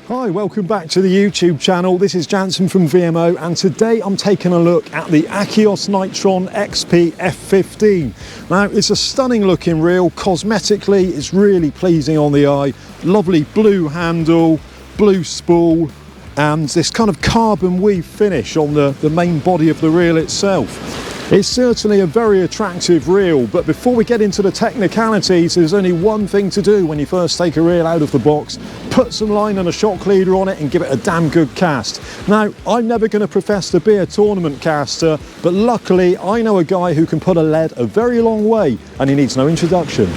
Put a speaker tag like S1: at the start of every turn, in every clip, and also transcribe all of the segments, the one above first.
S1: Hi, welcome back to the YouTube channel. This is Jansen from VMO, and today I'm taking a look at the Akios Nitron XP F-15. Now, it's a stunning looking reel. Cosmetically, it's really pleasing on the eye. Lovely blue handle, blue spool, and this kind of carbon weave finish on the main body of the reel itself. It's certainly a very attractive reel, but before we get into the technicalities, there's only one thing to do when you first take a reel out of the box: put some line and a shock leader on it and give it a damn good cast. Now, I'm never going to profess to be a tournament caster, but luckily I know a guy who can put a lead a very long way, and he needs no introduction.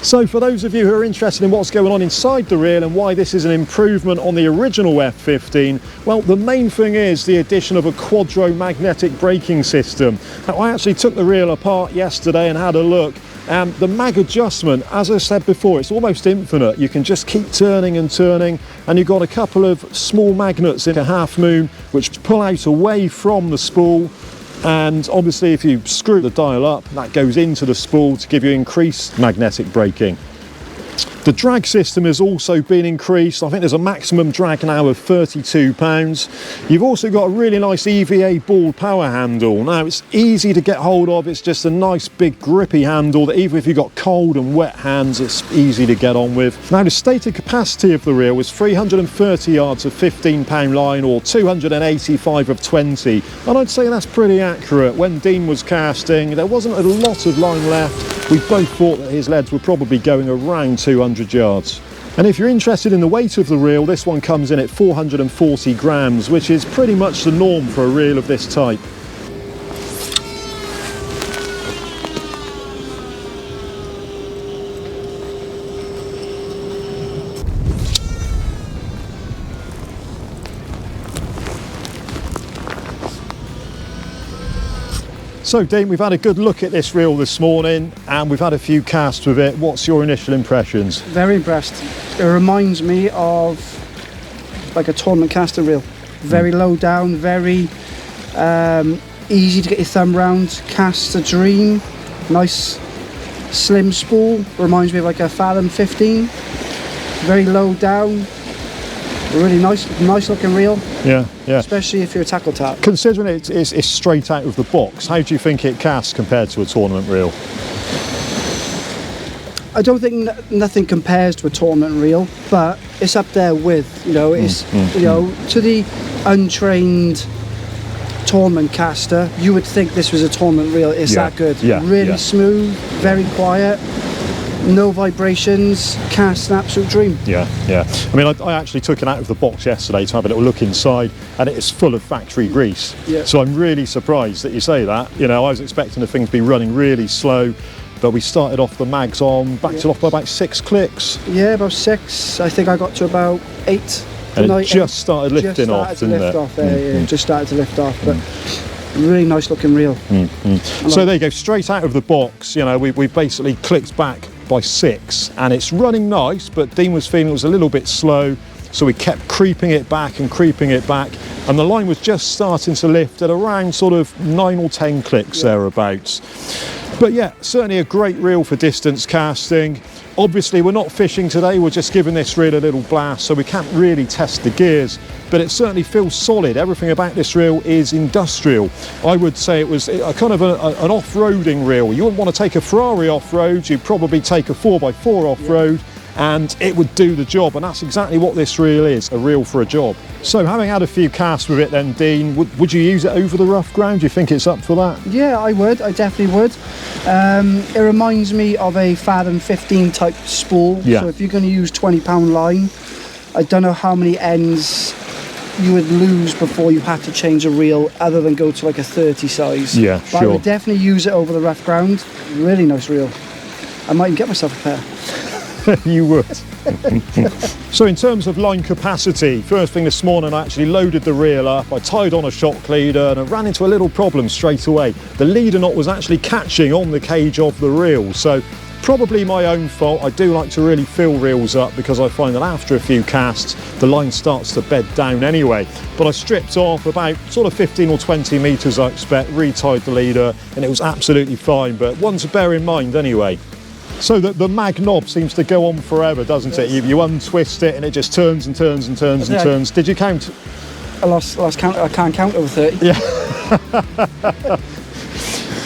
S1: So for those of you who are interested in what's going on inside the reel and why this is an improvement on the original F-15, well, the main thing is the addition of a quadro magnetic braking system. Now, I actually took the reel apart yesterday and had a look. The mag adjustment, as I said before, it's almost infinite. You can just keep turning and turning, and you've got a couple of small magnets in a half moon which pull out away from the spool. And obviously if you screw the dial up, that goes into the spool to give you increased magnetic braking. The drag system has also been increased. I think there's a maximum drag now of 32 pounds. You've also got a really nice EVA ball power handle. Now, it's easy to get hold of. It's just a nice big grippy handle that even if you've got cold and wet hands, it's easy to get on with. Now, the stated capacity of the reel is 330 yards of 15-pound line or 285 of 20. And I'd say that's pretty accurate. When Dean was casting, there wasn't a lot of line left. We both thought that his leads were probably going around 200 yards. And if you're interested in the weight of the reel, this one comes in at 440 grams, which is pretty much the norm for a reel of this type. So Dean, we've had a good look at this reel this morning and we've had a few casts with it. What's your initial impressions?
S2: Very impressed. It reminds me of like a tournament caster reel. Very low down, very easy to get your thumb round. Casts a dream. Nice slim spool. Reminds me of like a Fathom 15. Very low down. Really nice looking reel. Yeah. Especially if you're a tackle tap.
S1: Considering it's straight out of the box, how do you think it casts compared to a tournament reel?
S2: I don't think nothing compares to a tournament reel, but it's up there with, you know, it's to the untrained tournament caster, you would think this was a tournament reel. It's that good. Really smooth, very quiet. No vibrations, cast an absolute dream. I mean, I actually took it out of the box yesterday to have a little look inside, and it is full of factory grease. So I'm really surprised that you say that. You know, I was expecting the thing to be running really slow, but we started off the mags on, backed it off by about 6 clicks. Yeah, about 6. I think I got to about 8.
S1: And it just started lifting off, didn't it?
S2: Just started to lift off, but really nice looking reel.
S1: So there you go, straight out of the box. You know, we basically clicked back by 6 and it's running nice, but Dean was feeling it was a little bit slow, so we kept creeping it back and the line was just starting to lift at around sort of 9 or 10 clicks thereabouts. But yeah, certainly a great reel for distance casting. Obviously we're not fishing today, we're just giving this reel a little blast, so we can't really test the gears, but it certainly feels solid. Everything about this reel is industrial. I would say it was a kind of an off-roading reel. You wouldn't want to take a Ferrari off-road, you'd probably take a 4x4 off-road, and it would do the job, and that's exactly what this reel is, a reel for a job. So having had a few casts with it then, Dean, would you use it over the rough ground? Do you think it's up for that? Yeah, I would, I definitely would. It reminds me of a Fathom 15 type spool, so if you're going to use 20-pound line, I don't know how many ends you would lose before you had to change a reel other than go to like a 30 size. But I would definitely use it over the rough ground. Really nice reel. I might get myself a pair. You would. So in terms of line capacity, first thing this morning I actually loaded the reel up, I tied on a shock leader and I ran into a little problem straight away. The leader knot was actually catching on the cage of the reel, so Probably my own fault. I do like to really fill reels up because I find that after a few casts the line starts to bed down anyway. But I stripped off about sort of 15 or 20 metres I expect, retied the leader, and it was absolutely fine, but one to bear in mind anyway. So the mag knob seems to go on forever, doesn't it? You untwist it and it just turns and turns and turns and turns. Did you count?
S2: I lost count. I can't count over 30.
S1: Yeah.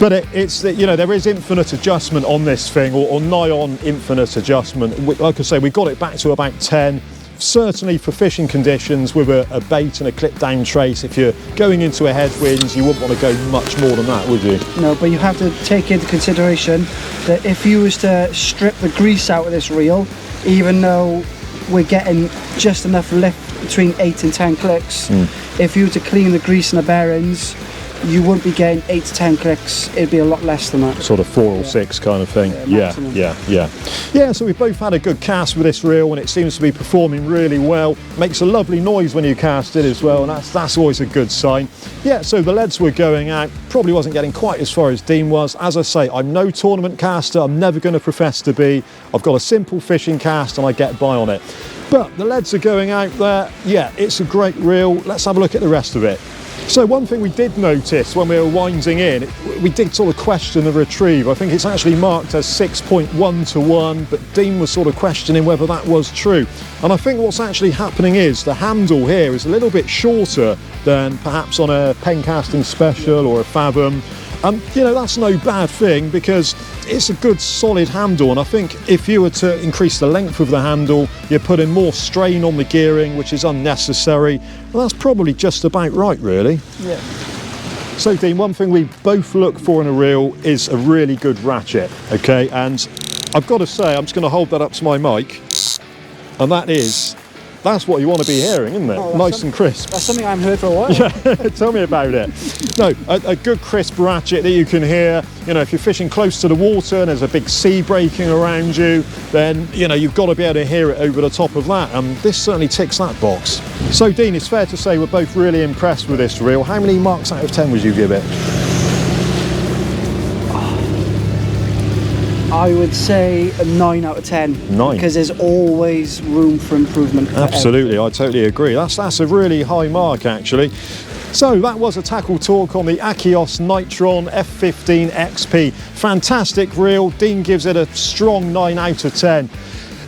S1: But it's you know, there is infinite adjustment on this thing, or nigh on infinite adjustment. Like I say, we got it back to about 10. Certainly for fishing conditions with a bait and a clip down trace, if you're going into a headwind, you wouldn't want to go much more than that, would you? No,
S2: but you have to take into consideration that if you was to strip the grease out of this reel, even though we're getting just enough lift between 8 and 10 clicks, if you were to clean the grease and the bearings, you wouldn't be getting 8 to 10 clicks. It'd be a lot less than that. Sort of 4 or 6 kind of thing.
S1: Yeah, so we've both had a good cast with this reel and it seems to be performing really well. Makes a lovely noise when you cast it as well, and that's always a good sign. Yeah, so the leads were going out. Probably wasn't getting quite as far as Dean was. As I say, I'm no tournament caster. I'm never going to profess to be. I've got a simple fishing cast and I get by on it. But the leads are going out there. Yeah, it's a great reel. Let's have a look at the rest of it. So one thing we did notice when we were winding in, we did sort of question the retrieve. I think it's actually marked as 6.1 to 1, but Dean was sort of questioning whether that was true. And I think what's actually happening is the handle here is a little bit shorter than perhaps on a pen casting special or a fathom. You know, that's no bad thing because it's a good solid handle, and I think if you were to increase the length of the handle, you're putting more strain on the gearing, which is unnecessary. Well, that's probably just about right, really.
S2: Yeah.
S1: So Dean, one thing we both look for in a reel is a really good ratchet, okay? And I've got to say, I'm just going to hold that up to my mic, and that's what you want to be hearing, isn't it? Oh, nice and crisp.
S2: That's something I haven't heard for a while.
S1: Yeah, tell me about it. No, a good crisp ratchet that you can hear. You know, if you're fishing close to the water and there's a big sea breaking around you, then, you know, you've got to be able to hear it over the top of that. And this certainly ticks that box. So, Dean, it's fair to say we're both really impressed with this reel. How many marks out of 10 would you give it?
S2: I would say a 9 out of 10.
S1: 9?
S2: Because there's always room for improvement.
S1: Absolutely, I totally agree. That's a really high mark, actually. So that was a tackle talk on the Akios Nitron F-15XP. Fantastic reel. Dean gives it a strong 9 out of 10.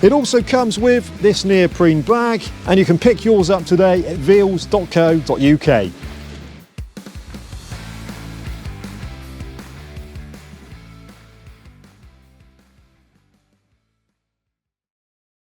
S1: It also comes with this neoprene bag, and you can pick yours up today at veals.co.uk.